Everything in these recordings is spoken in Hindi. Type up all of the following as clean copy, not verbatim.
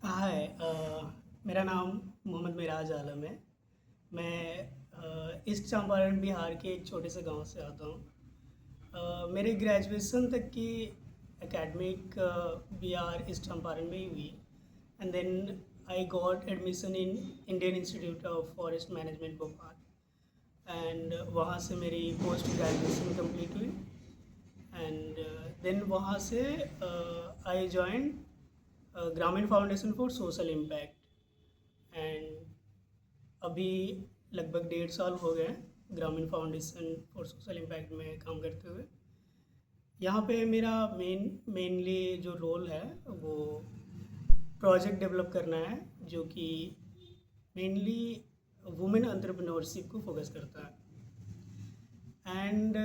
हाय, मेरा नाम मोहम्मद मिराज आलम है। मैं ईस्ट चंपारण बिहार के एक छोटे से गांव से आता हूँ। मेरी ग्रेजुएशन तक की एकेडमिक बिहार ईस्ट चंपारण में ही हुई। And then I got admission in Indian institute of forest management Bhopal, and वहाँ से मेरी पोस्ट ग्रेजुएशन कंप्लीट हुई। एंड देन वहाँ से I join Grameen foundation for social impact. And अभी लगभग 1.5 साल हो गए ग्रामीण फाउंडेशन फॉर सोशल इम्पैक्ट में काम करते हुए। यहाँ पे मेरा मेनली जो रोल है वो प्रोजेक्ट डेवलप करना है, जो कि मेनली वुमेन एंटरप्रेन्योरशिप को फोकस करता है। एंड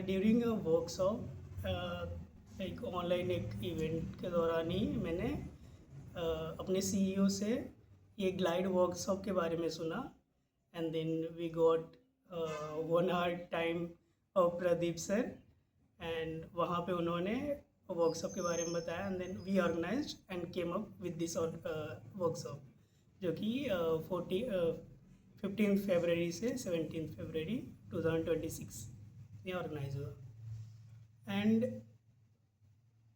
ड्यूरिंग अ वर्कशॉप, एक ऑनलाइन एक इवेंट के दौरान ही मैंने अपने सीईओ से ये ग्लाइड वर्कशॉप के बारे में सुना। And then we got 1 hour time of Pradeep sir, and वहाँ पे उन्होंने वर्कशॉप के बारे में बताया। And then we organised and came up with this workshop, जो कि 15 फरवरी से 17 फरवरी 2026 में ऑर्गेनाइज हुआ। एंड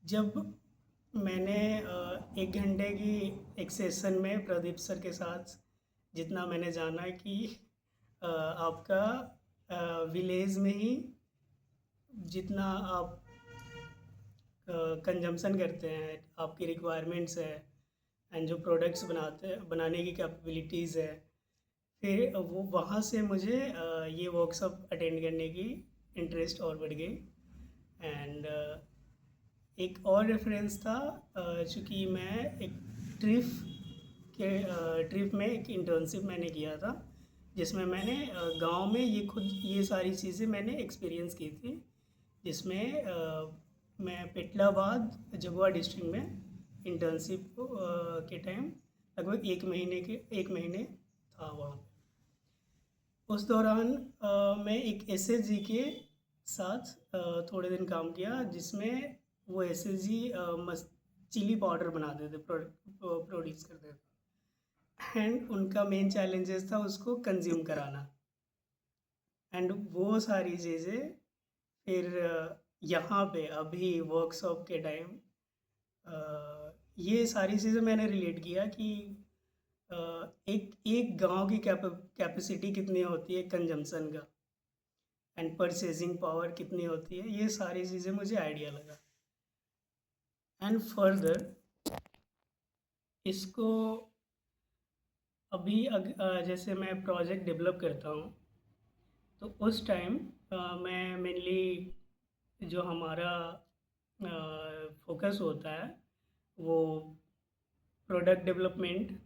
जब मैंने 1 घंटे की एक सेशन में प्रदीप सर के साथ जितना मैंने जाना कि आपका विलेज में ही जितना आप कंजम्पशन करते हैं, आपकी रिक्वायरमेंट्स है, एंड जो प्रोडक्ट्स बनाने की कैपेबिलिटीज़ है, फिर वो वहाँ से मुझे ये वर्कशॉप अटेंड करने की इंटरेस्ट और बढ़ गई। एंड एक और रेफरेंस था, चूँकि मैं एक ट्रिप में एक इंटर्नशिप मैंने किया था, जिसमें मैंने गांव में ये सारी चीज़ें मैंने एक्सपीरियंस की थी, जिसमें मैं पेटलाबाद जगुआ डिस्ट्रिक्ट में इंटर्नशिप के टाइम लगभग 1 महीने था वहाँ पे। उस दौरान मैं एक एसएचजी के साथ थोड़े दिन काम किया, जिसमें वो एसएचजी चिली पाउडर बनाते थे, प्रोड्यूस करते थे। एंड उनका मेन चैलेंजेस था उसको कंज्यूम कराना। एंड वो सारी चीज़ें फिर यहाँ पे अभी वर्कशॉप के टाइम ये सारी चीज़ें मैंने रिलेट किया कि एक एक गांव की कैपेसिटी कितनी होती है कंजम्पशन का, एंड परचेजिंग पावर कितनी होती है, ये सारी चीज़ें मुझे आइडिया लगा। एंड फर्दर इसको अभी जैसे मैं प्रोजेक्ट डेवलप करता हूँ, तो उस टाइम मैं मेनली जो हमारा फोकस होता है वो प्रोडक्ट डेवलपमेंट,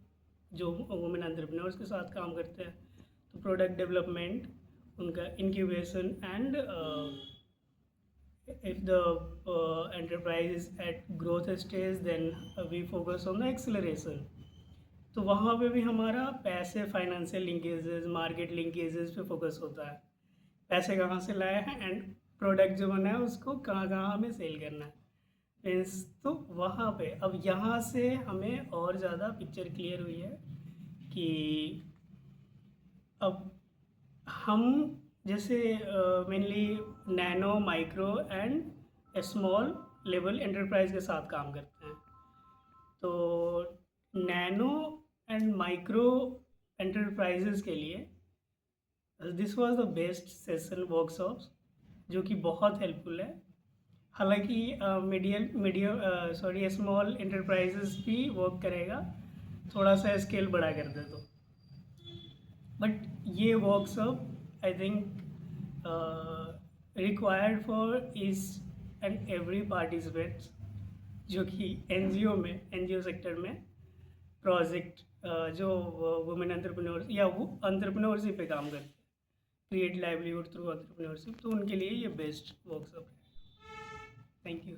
जो वुमेन एंटरप्रेन्योर्स के साथ काम करते हैं, तो प्रोडक्ट डेवलपमेंट, उनका incubation, and if the enterprise is at growth stage, then we focus on the acceleration। तो वहाँ पे भी हमारा पैसे, फाइनेंशियल लिंकेजेस, मार्केट लिंकेजेस पे फोकस होता है, पैसे कहाँ से लाए हैं, एंड प्रोडक्ट जो बना है उसको कहाँ कहाँ हमें सेल करना है मीन्स। तो वहाँ पे अब यहाँ से हमें और ज़्यादा पिक्चर क्लियर हुई है कि अब हम जैसे mainly nano, micro and small level enterprise के साथ काम करते हैं। तो नैनो एंड माइक्रो एंटरप्राइजेस के लिए this was the best session workshops, जो कि बहुत हेल्पफुल है। हालांकि स्मॉल एंटरप्राइजेस भी वर्क करेगा थोड़ा सा स्केल बड़ा कर दे तो, बट ये workshop I think required for इस एंड एवरी पार्टिसिपेंट्स, जो कि एनजीओ सेक्टर में प्रोजेक्ट जो वुमेन एंटरप्रेन्योर्स या वो एंटरप्रेन्योरशिप पे काम करते हैं, क्रिएट लाइवलीहुड थ्रू एंटरप्रेन्योरशिप, तो उनके लिए ये बेस्ट वर्कशॉप है। Thank you.